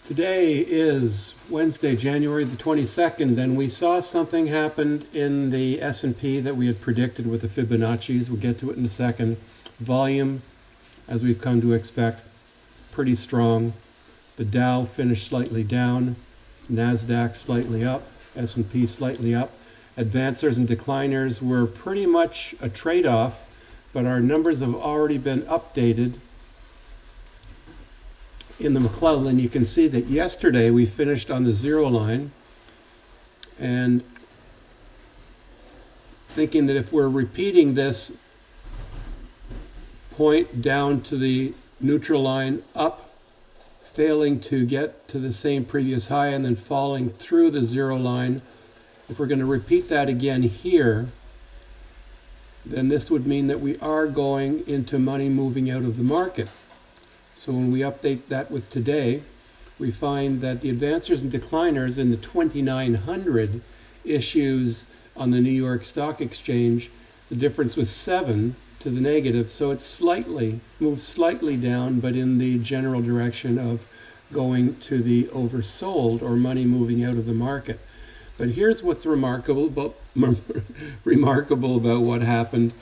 Today is Wednesday, January the 22nd, and we saw something happen in the S&P that we had predicted with the Fibonacci's. We'll get to it in a second. Volume, as we've come to expect, pretty strong. The Dow finished slightly down, NASDAQ slightly up, S&P slightly up. Advancers and decliners were pretty much a trade-off, but our numbers have already been updated. In the McClellan, you can see that yesterday we finished on the zero line, and thinking that if we're repeating this point down to the neutral line up, failing to get to the same previous high and then falling through the zero line, if we're going to repeat that again here, then this would mean that we are going into money moving out of the market. So when we update that with today, we find that the advancers and decliners in the 2,900 issues on the New York Stock Exchange, the difference was 7 to the negative. So it's moved slightly down, but in the general direction of going to the oversold or money moving out of the market. But here's what's remarkable about what happened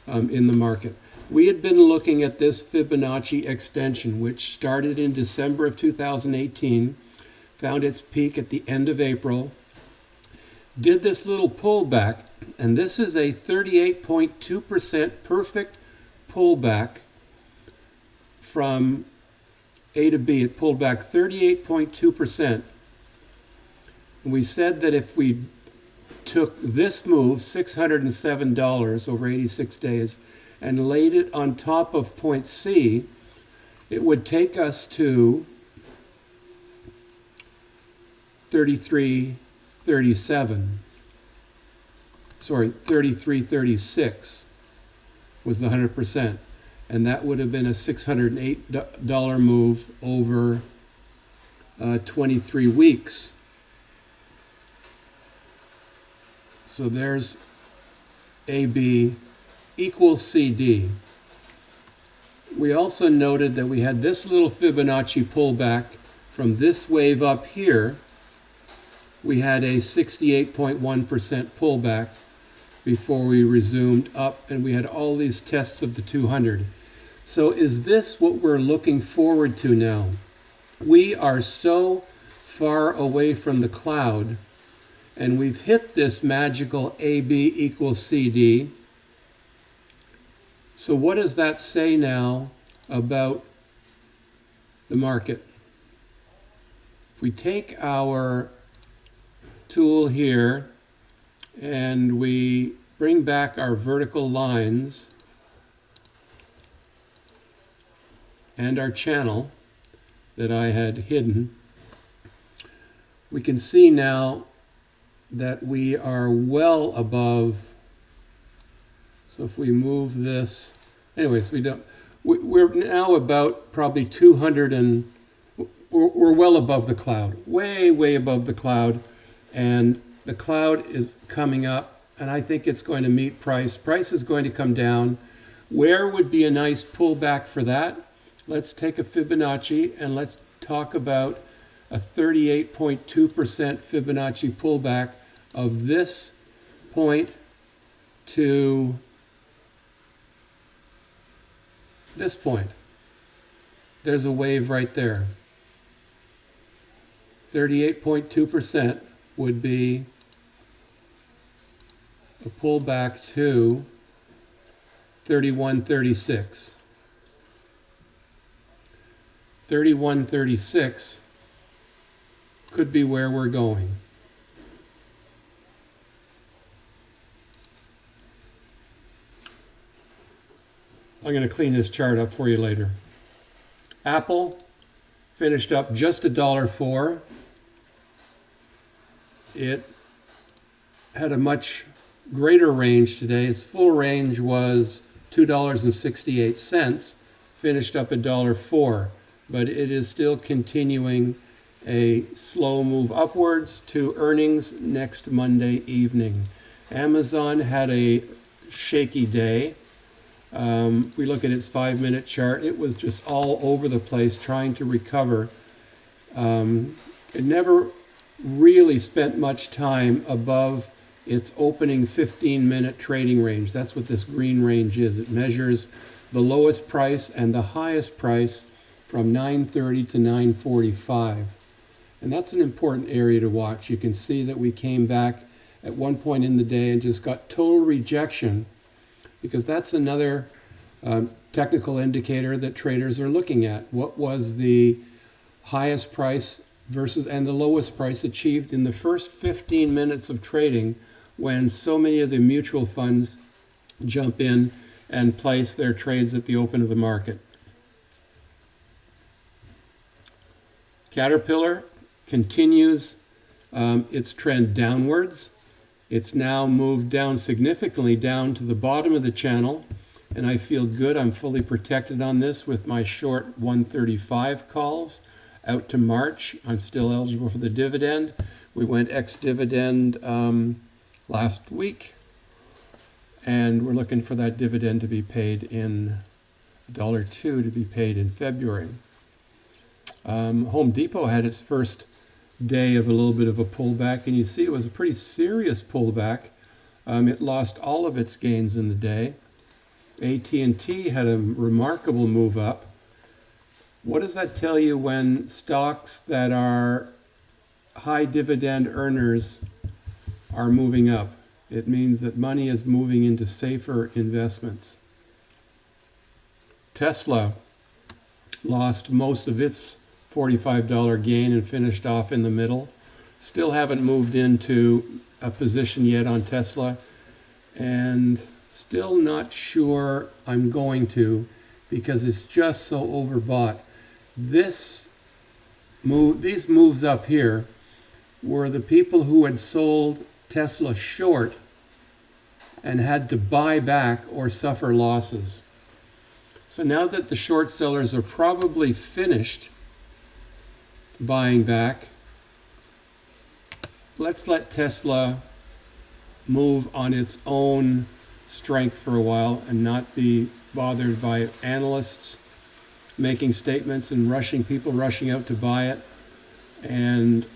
in the market. We had been looking at this Fibonacci extension, which started in December of 2018, found its peak at the end of April, did this little pullback, and this is a 38.2% perfect pullback from A to B. It pulled back 38.2%. We said that if we took this move, $607 over 86 days, and laid it on top of point C, it would take us to 3336 was the 100%. And that would have been a $608 move over 23 weeks. So there's AB equals CD. We also noted that we had this little Fibonacci pullback from this wave up here. We had a 68.1% pullback before we resumed up, and we had all these tests of the 200. So is this what we're looking forward to now? We are so far away from the cloud, and we've hit this magical AB equals CD. So what does that say now about the market? If we take our tool here and we bring back our vertical lines and our channel that I had hidden, we can see now that we are well above. So if we move this, anyways, we're now about probably 200 and we're well above the cloud, way above the cloud, and the cloud is coming up, and I think it's going to meet price. Price is going to come down. Where would be a nice pullback for that? Let's take a Fibonacci and let's talk about a 38.2% Fibonacci pullback of this point to this point. There's a wave right there. 38.2% would be a pullback to 3136. 3136 could be where we're going. I'm going to clean this chart up for you later. Apple finished up just $1.04. It had a much greater range today. Its full range was $2.68, finished up $1.04, but it is still continuing a slow move upwards to earnings next Monday evening. Amazon had a shaky day. We look at its 5-minute chart. It was just all over the place trying to recover. It never really spent much time above its opening 15-minute trading range. That's what this green range is. It measures the lowest price and the highest price from 9:30 to 9:45. And that's an important area to watch. You can see that we came back at one point in the day and just got total rejection, because that's another technical indicator that traders are looking at. What was the highest price versus and the lowest price achieved in the first 15 minutes of trading, when so many of the mutual funds jump in and place their trades at the open of the market. Caterpillar continues its trend downwards. It's now moved down significantly down to the bottom of the channel, and I feel good. I'm fully protected on this with my short 135 calls out to March. I'm still eligible for the dividend. We went ex-dividend last week, and we're looking for that dividend to be paid in $1.02 to be paid in February. Home Depot had its first day of a little bit of a pullback, and you see it was a pretty serious pullback. It lost all of its gains in the day. AT&T had a remarkable move up. What does that tell you when stocks that are high dividend earners are moving up? It means that money is moving into safer investments. Tesla lost most of its $45 gain and finished off in the middle. Still haven't moved into a position yet on Tesla, and still not sure I'm going to, because it's just so overbought. These moves up here were the people who had sold Tesla short and had to buy back or suffer losses. So now that the short sellers are probably finished buying back, let's let Tesla move on its own strength for a while and not be bothered by analysts making statements and people rushing out to buy it. And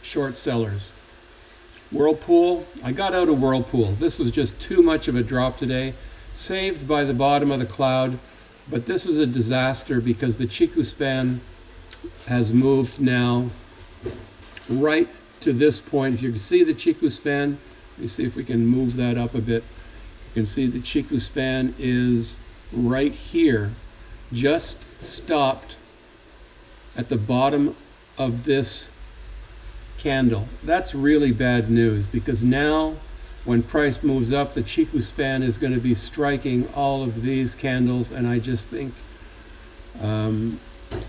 short sellers. Whirlpool, I got out of Whirlpool. This was just too much of a drop today. Saved by the bottom of the cloud, but this is a disaster because the Chiku span has moved now right to this point. If you can see the Chiku span, let me see if we can move that up a bit. You can see the Chiku span is right here, just stopped at the bottom of this candle. That's really bad news, because now when price moves up, the Chiku span is going to be striking all of these candles, and I just think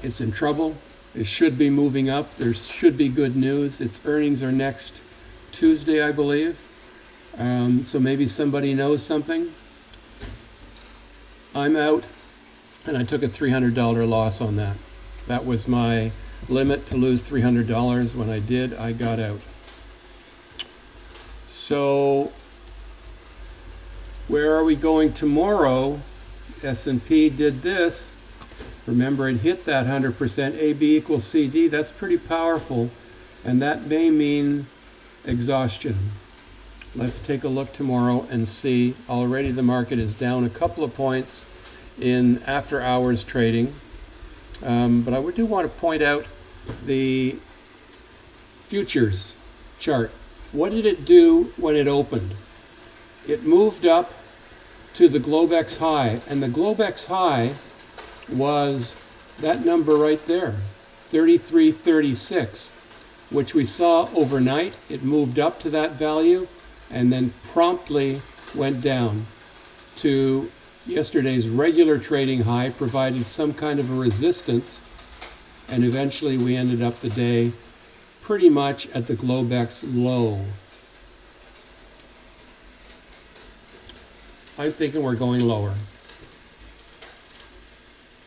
it's in trouble. It should be moving up. There should be good news. Its earnings are next Tuesday, I believe. So maybe somebody knows something. I'm out, and I took a $300 loss on that. That was my limit, to lose $300. When I did, I got out. So where are we going tomorrow? S&P did this. Remember, it hit that 100% AB equals CD. That's pretty powerful, and that may mean exhaustion. Let's take a look tomorrow and see. Already the market is down a couple of points in after hours trading. But I do want to point out the futures chart. What did it do when it opened? It moved up to the Globex high, and the Globex high was that number right there, 33.36, which we saw overnight. It moved up to that value and then promptly went down to yesterday's regular trading high, provided some kind of a resistance, and eventually we ended up the day pretty much at the Globex low. I'm thinking we're going lower.